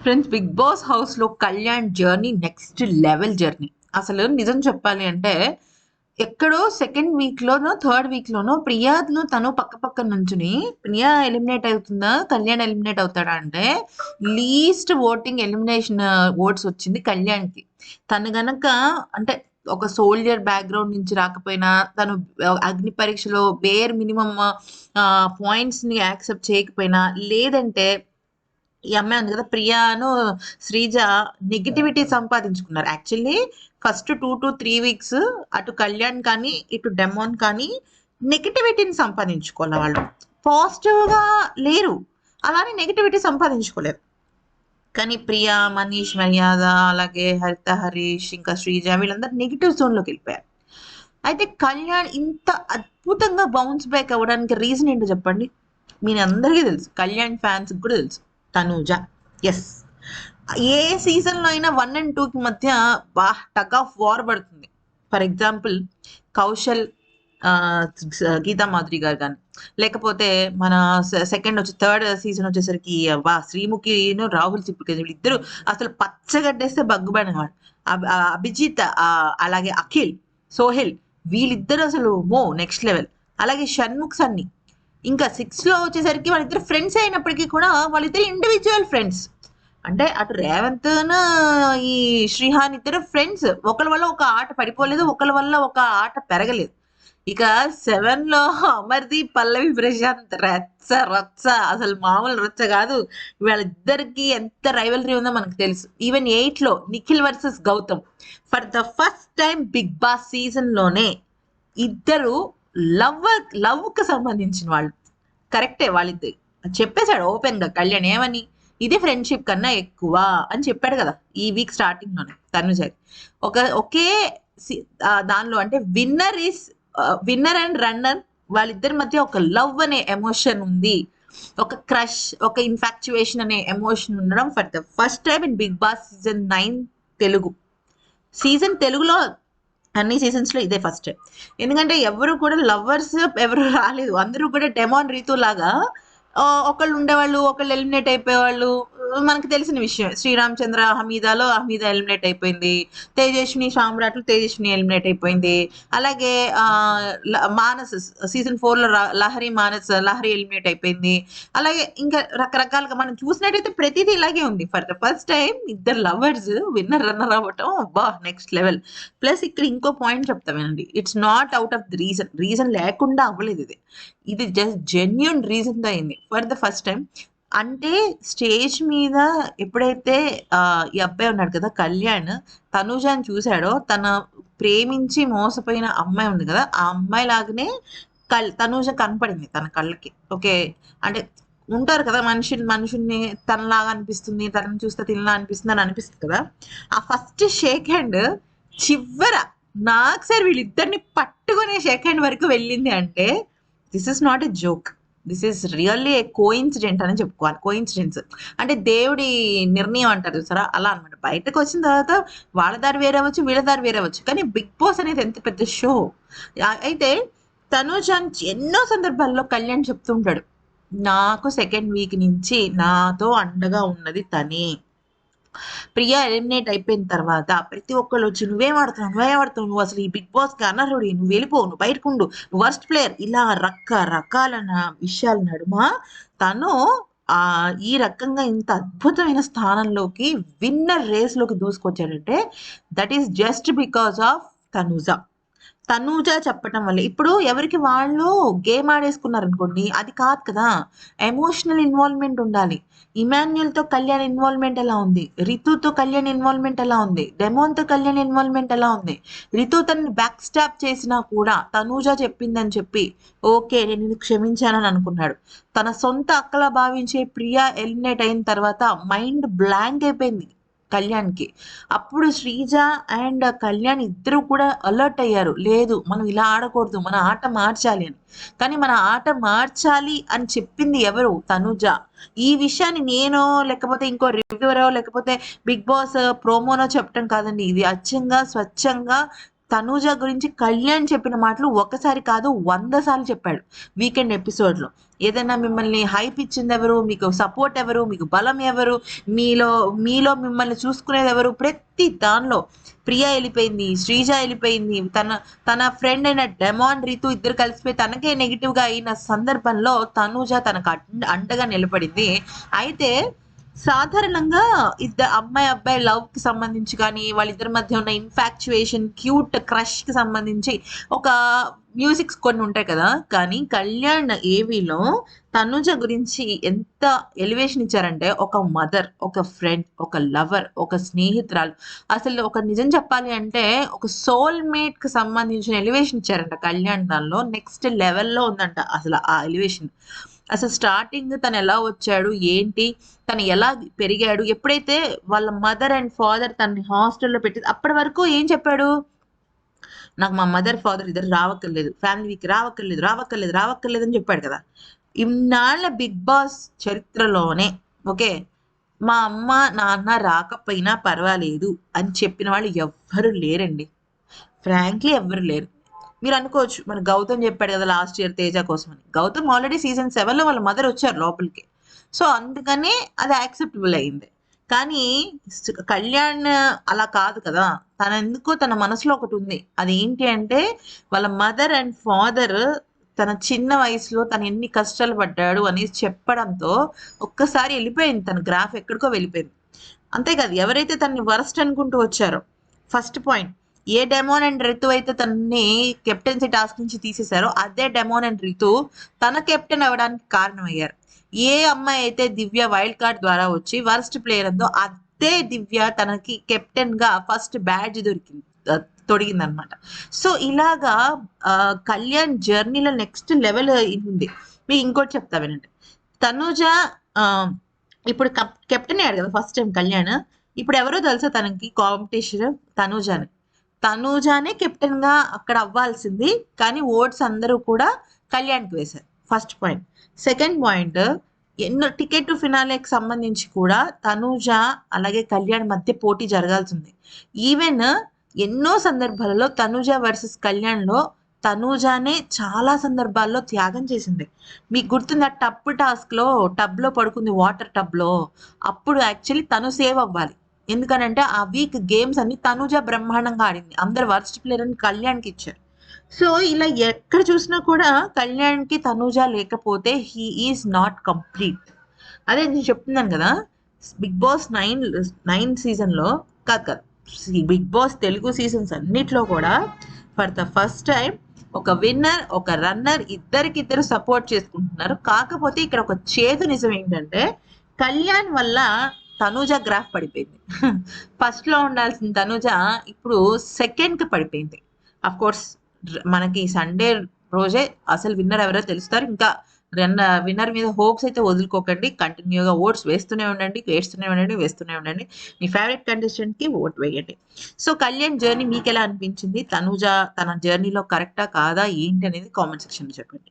Friends, big boss house లో Kalyan journey next level journey. అసలు నిజం చెప్పాలి అంటే ఎక్కడో సెకండ్ వీక్ లోనో థర్డ్ వీక్ లోనో ప్రియాను తను పక్క పక్క నుంచుని ప్రియా ఎలిమినేట్ అవుతుందా కళ్యాణ్ ఎలిమినేట్ అవుతాడా అంటే లీస్ట్ ఓటింగ్ ఎలిమినేషన్ ఓట్స్ వచ్చింది కళ్యాణ్ కి. తను గనక అంటే ఒక సోల్జర్ బ్యాక్గ్రౌండ్ నుంచి రాకపోయినా తను అగ్ని పరీక్షలో బేర్ మినిమం పాయింట్స్ ని యాక్సెప్ట్ చేయకపోయినా లేదంటే ఈ అమ్మాయి ఉంది కదా ప్రియాను శ్రీజ నెగిటివిటీ సంపాదించుకున్నారు. యాక్చువల్లీ ఫస్ట్ 2 to 3 weeks అటు కళ్యాణ్ కానీ ఇటు డెమోన్ కానీ నెగిటివిటీని సంపాదించుకోవాలి. వాళ్ళు పాజిటివ్ గా లేరు, అలానే నెగిటివిటీ సంపాదించుకోలేరు. కానీ ప్రియా, మనీష్, మర్యాద, అలాగే హరిత, హరీష్, ఇంకా శ్రీజ వీళ్ళందరూ నెగిటివ్ జోన్ లోకి వెళ్ళిపోయారు. అయితే కళ్యాణ్ ఇంత అద్భుతంగా బౌన్స్ బ్యాక్ అవ్వడానికి రీజన్ ఏంటో చెప్పండి. మీ అందరికీ తెలుసు, కళ్యాణ్ ఫ్యాన్స్ కూడా తెలుసు, తనూజ. ఎస్, ఏ సీజన్ లో అయినా 1 and 2 కి మధ్య టగ్ ఆఫ్ వార్ పడుతుంది. ఫర్ ఎగ్జాంపుల్ కౌశల్, గీతా మాధురి గారు కానీ, లేకపోతే మన సెకండ్ థర్డ్ సీజన్ వచ్చేసరికి శ్రీముఖి రాహుల్ సిప్పిక వీళ్ళిద్దరు అసలు పచ్చగడ్డేస్తే బగ్గుబడినవాడు. అభిజిత్, అలాగే అఖిల్, సోహెల్ వీళ్ళిద్దరు అసలు నెక్స్ట్ లెవెల్. అలాగే షణ్ముఖ్, సన్నీ. ఇంకా 6 లో వచ్చేసరికి వాళ్ళిద్దరు ఫ్రెండ్స్ అయినప్పటికీ కూడా వాళ్ళిద్దరు ఇండివిజువల్ ఫ్రెండ్స్. అంటే అటు రేవంత్ ఈ శ్రీహాన్ ఇద్దరు ఫ్రెండ్స్, ఒకరి వల్ల ఒక ఆట పడిపోలేదు, ఒకరి వల్ల ఒక ఆట పెరగలేదు. ఇక 7 లో అమర్దీప్, పల్లవి, ప్రశాంత్ రచ్చ రచ్చ, అసలు మామూలు రచ్చ కాదు. వీళ్ళిద్దరికి ఎంత రైవలరీ ఉందో మనకు తెలుసు. ఈవెన్ 8 లో Nikhil versus Gautam. For the first time Bigg Boss season లోనే ఇద్దరు లవ్ కు సంబంధించిన వాళ్ళు. కరెక్టే, వాళ్ళిద్దరు చెప్పేశాడు ఓపెన్ గా కళ్యాణ్ ఏమని, ఇది ఫ్రెండ్షిప్ కన్నా ఎక్కువ అని చెప్పాడు కదా ఈ వీక్ స్టార్టింగ్ లోనే తనుజారి. ఒకే దానిలో అంటే విన్నర్ అండ్ రన్నర్ వాళ్ళిద్దరి మధ్య ఒక లవ్ అనే ఎమోషన్ ఉంది, ఒక క్రష్, ఒక ఇన్ఫాక్చుయేషన్ అనే ఎమోషన్ ఉండడం for the first time in Bigg Boss season 9 Telugu. తెలుగులో అన్ని సీజన్స్ లో ఇదే ఫస్ట్. ఎందుకంటే ఎవరు కూడా లవర్స్ ఎవరు రాలేదు, అందరూ కూడా డెమాన్ రీతు లాగా ఒకళ్ళు ఉండేవాళ్ళు, ఒకళ్ళు ఎలిమినేట్ అయిపోయేవాళ్ళు. మనకు తెలిసిన విషయం, శ్రీరామచంద్ర హమీదాలో హమీద ఎలిమినేట్ అయిపోయింది, తేజస్విని సామ్రాట్లు తేజస్విని ఎలిమినేట్ అయిపోయింది. అలాగే మానస్ సీజన్ 4 లో లహరి ఎలిమినేట్ అయిపోయింది. అలాగే ఇంకా రకరకాలుగా మనం చూసినట్టయితే ప్రతిదీ ఇలాగే ఉంది. ఫర్ ద ఫస్ట్ టైం ఇద్దరు లవర్స్ విన్నర్ రన్నర్ అవ్వటం నెక్స్ట్ లెవెల్. ప్లస్ ఇక్కడ ఇంకో పాయింట్ చెప్తామేనండి, it's not out of the reason లేకుండా అవ్వలేదు. ఇది జస్ట్ జెన్యున్ రీజన్ తో అయింది ఫర్ ద ఫస్ట్ టైం. అంటే స్టేజ్ మీద ఎప్పుడైతే ఈ అబ్బాయి ఉన్నాడు కదా కళ్యాణ్, తనుజాని చూశాడో, తన ప్రేమించి మోసపోయిన అమ్మాయి ఉంది కదా, ఆ అమ్మాయి లాగానే తనుజ కనపడింది తన కళ్ళకి. ఓకే, అంటే ఉంటారు కదా మనుషుల్ని తనలాగా అనిపిస్తుంది, తనని చూస్తే తినలా అనిపిస్తుంది అని అనిపిస్తుంది కదా. ఆ ఫస్ట్ షేక్ హ్యాండ్ చివర నాకు సార్ వీళ్ళిద్దరిని పట్టుకునే షేక్ హ్యాండ్ వరకు వెళ్ళింది అంటే this is not a joke, this is really A coincident అని చెప్పుకోవాలి. కోఇన్సిడెన్స్ అంటే దేవుడి నిర్ణయం అంటారు చూసారా, అలా అనమాట. బయటకు వచ్చిన తర్వాత వాళ్ళ దారి వేరే అవ్వచ్చు, వీళ్ళ దారి వేరే అవ్వచ్చు, కానీ బిగ్ బాస్ అనేది ఎంత పెద్ద షో. అయితే తనుజాన్ ఎన్నో సందర్భాల్లో కళ్యాణ్ చెప్తుంటాడు, నాకు సెకండ్ వీక్ నుంచి నాతో అండగా ఉన్నది తనే. ప్రియా ఎలిమినేట్ అయిపోయిన తర్వాత ప్రతి ఒక్కళ్ళు వచ్చి నువ్వేం ఆడుతున్నావు, నువ్వు అసలు ఈ బిగ్ బాస్ కి అనర్హుడి, నువ్వు వెళ్ళిపో, నువ్వు బయటకుండు, నువ్వు వర్స్ట్ ప్లేయర్, ఇలా రకరకాల విషయాల నడుమ తను ఈ రకంగా ఇంత అద్భుతమైన స్థానంలోకి విన్నర్ రేస్ లోకి దూసుకొచ్చాడంటే that is just because of Tanuja చెప్పటం వల్ల. ఇప్పుడు ఎవరికి వాళ్ళు గేమ్ ఆడేసుకున్నారు అనుకోండి, అది కాదు కదా, ఎమోషనల్ ఇన్వాల్వ్మెంట్ ఉండాలి. ఇమాన్యుయల్ తో కళ్యాణ్ ఇన్వాల్వ్మెంట్ ఎలా ఉంది, రితుతో కళ్యాణ్ ఇన్వాల్వ్మెంట్ ఎలా ఉంది, డెమోన్ తో కళ్యాణ్ ఇన్వాల్వ్మెంట్ ఎలా ఉంది. రితు తనని బ్యాక్ స్టాప్ చేసినా కూడా తనూజ చెప్పిందని చెప్పి ఓకే నేను నిన్ను క్షమించానని అనుకున్నాడు. తన సొంత అక్కలా భావించే ప్రియా ఎలిమినేట్ అయిన తర్వాత మైండ్ బ్లాంక్ అయిపోయింది కళ్యాణ్కి. అప్పుడు శ్రీజ అండ్ కళ్యాణ్ ఇద్దరు కూడా అలర్ట్ అయ్యారు, లేదు మనం ఇలా ఆడకూడదు, మన ఆట మార్చాలి అని. కానీ మన ఆట మార్చాలి అని చెప్పింది ఎవరు, తనుజ. ఈ విషయాన్ని నేను లేకపోతే ఇంకో రివ్యూవరో లేకపోతే బిగ్ బాస్ ప్రోమోనో చెప్పడం కాదండి, ఇది అచ్చంగా స్వచ్ఛంగా తనూజ గురించి కళ్యాణ్ చెప్పిన మాటలు ఒకసారి కాదు 100 సార్లు చెప్పాడు వీకెండ్ ఎపిసోడ్ లో. ఏదైనా మిమ్మల్ని హైప్ ఇచ్చింది ఎవరు, మీకు సపోర్ట్ ఎవరు, మీకు బలం ఎవరు, మీలో మీలో మిమ్మల్ని చూసుకునేది ఎవరు? ప్రతి దానిలో ప్రియా వెళ్ళిపోయింది, శ్రీజ వెళ్ళిపోయింది, తన ఫ్రెండ్ అయిన డెమాన్ రీతు ఇద్దరు కలిసిపోయి తనకే నెగిటివ్ గా అయిన సందర్భంలో తనూజ తనకు అండగా నిలబడింది. అయితే సాధారణంగా అమ్మాయి అబ్బాయి లవ్ కి సంబంధించి కానీ వాళ్ళిద్దరి మధ్య ఉన్న ఇన్ఫాక్చుయేషన్, క్యూట్ క్రష్ కి సంబంధించి ఒక మ్యూజిక్స్ కొన్ని ఉంటాయి కదా. కానీ కళ్యాణ్ ఏవిలో తనుజ గురించి ఎంత ఎలివేషన్ ఇచ్చారంటే, ఒక మదర్, ఒక ఫ్రెండ్, ఒక లవర్, ఒక స్నేహితురాలు, అసలు ఒక నిజం చెప్పాలి అంటే ఒక సోల్ మేట్ కి సంబంధించిన ఎలివేషన్ ఇచ్చారంట కళ్యాణ్. దానిలో నెక్స్ట్ లెవెల్లో ఉందంట అసలు ఆ ఎలివేషన్. అసలు స్టార్టింగ్ తను ఎలా వచ్చాడు, ఏంటి, తను ఎలా పెరిగాడు, ఎప్పుడైతే వాళ్ళ మదర్ అండ్ ఫాదర్ తనని హాస్టల్లో పెట్టి అప్పటి వరకు ఏం చెప్పాడు, నాకు మా మదర్ ఫాదర్ ఇద్దరు రావక్కర్లేదు, ఫ్యామిలీ వీక్ రావక్కర్లేదు రావక్కర్లేదు రావక్కర్లేదు అని చెప్పాడు కదా. ఇన్నాళ్ళ బిగ్ బాస్ చరిత్రలోనే ఓకే, మా అమ్మ నాన్న రాకపోయినా పర్వాలేదు అని చెప్పిన వాళ్ళు ఎవ్వరు లేరండి. ఫ్రాంక్లీ ఎవ్వరు లేరు. మీరు అనుకోవచ్చు మన గౌతమ్ చెప్పాడు కదా లాస్ట్ ఇయర్ తేజ కోసం అని. గౌతమ్ ఆల్రెడీ సీజన్ 7లో వాళ్ళ మదర్ వచ్చారు లోపలికి, సో అందుకనే అది యాక్సెప్టబుల్ అయింది. కానీ కళ్యాణ్ అలా కాదు కదా. తన ఎందుకో తన మనసులో ఒకటి ఉంది. అది ఏంటి అంటే వాళ్ళ మదర్ అండ్ ఫాదర్ తన చిన్న వయసులో తను ఎన్ని కష్టాలు పడ్డాడు అనేసి చెప్పడంతో ఒక్కసారి వెళ్ళిపోయింది, తన గ్రాఫ్ ఎక్కడికో వెళ్ళిపోయింది. అంతేకాదు ఎవరైతే తనని వరస్ట్ అనుకుంటూ వచ్చారో, first point, A demon and Ritu అయితే తనని కెప్టెన్సీ టాస్క్ నుంచి తీసేశారో అదే డెమోన్ అండ్ రితు తన కెప్టెన్ అవ్వడానికి కారణమయ్యారు. ఏ అమ్మాయి అయితే దివ్య వైల్డ్ కార్డ్ ద్వారా వచ్చి వరస్ట్ ప్లేయర్ అందో అదే దివ్య తనకి కెప్టెన్ గా ఫస్ట్ బ్యాడ్జ్ తొడిగిందనమాట. సో ఇలాగా కళ్యాణ్ జర్నీలో నెక్స్ట్ లెవెల్ ఉంది. మీకు ఇంకోటి చెప్తా వినండి. తనుజ ఇప్పుడు కెప్టెన్ అయ్యాడు కదా ఫస్ట్ టైం కళ్యాణ్. ఇప్పుడు ఎవరో తెలుసా తనకి కాంపిటీషన్? తనూజానే కెప్టెన్ గా అక్కడ అవ్వాల్సింది, కానీ ఓట్స్ అందరూ కూడా కళ్యాణ్కి వేశారు. First point. సెకండ్ పాయింట్, ఎన్నో టికెట్ టు ఫినాలేకి సంబంధించి కూడా తనూజ అలాగే కళ్యాణ్ మధ్య పోటీ జరగాల్సింది. ఈవెన్ ఎన్నో సందర్భాలలో తనూజ వర్సెస్ కళ్యాణ్లో తనూజానే చాలా సందర్భాల్లో త్యాగం చేసింది. మీకు గుర్తుంది ఆ టబ్ టాస్క్లో టబ్లో పడుకుంది, వాటర్ టబ్లో. అప్పుడు యాక్చువల్లీ తను సేవ్ అవ్వాలి. ఎందుకనంటే ఆ వీక్ గేమ్స్ అన్ని తనూజ బ్రహ్మాండంగా ఆడింది. అందరు వర్స్ట్ ప్లేయర్ అని కళ్యాణ్కి ఇచ్చారు. సో ఇలా ఎక్కడ చూసినా కూడా కళ్యాణ్కి తనూజ లేకపోతే హీ ఈజ్ నాట్ కంప్లీట్. అదే నేను చెప్తున్నాను కదా, బిగ్ బాస్ 9 సీజన్లో కాదు, బిగ్ బాస్ తెలుగు సీజన్స్ అన్నిట్లో కూడా ఫర్ ద ఫస్ట్ టైం ఒక విన్నర్, ఒక రన్నర్ ఇద్దరికిద్దరు సపోర్ట్ చేసుకుంటున్నారు. కాకపోతే ఇక్కడ ఒక చేదు నిజం ఏంటంటే కళ్యాణ్ వల్ల తనూజ గ్రాఫ్ పడిపోయింది. ఫస్ట్ లో ఉండాల్సిన తనూజ ఇప్పుడు సెకండ్ కి పడిపోయింది. అఫ్ కోర్స్ మనకి సండే రోజే అసలు విన్నర్ ఎవరో తెలుస్తారు. ఇంకా విన్నర్ మీద హోప్స్ అయితే వదులుకోకండి. కంటిన్యూగా ఓట్స్ వేస్తూనే ఉండండి. మీ ఫేవరెట్ కంటెస్టెంట్ కి ఓట్ వేయండి. సో కళ్యాణ్ జర్నీ మీకు ఎలా అనిపించింది? తనూజ తన జర్నీలో కరెక్టా కాదా ఏంటి అనేది కామెంట్ సెక్షన్ లో చెప్పండి.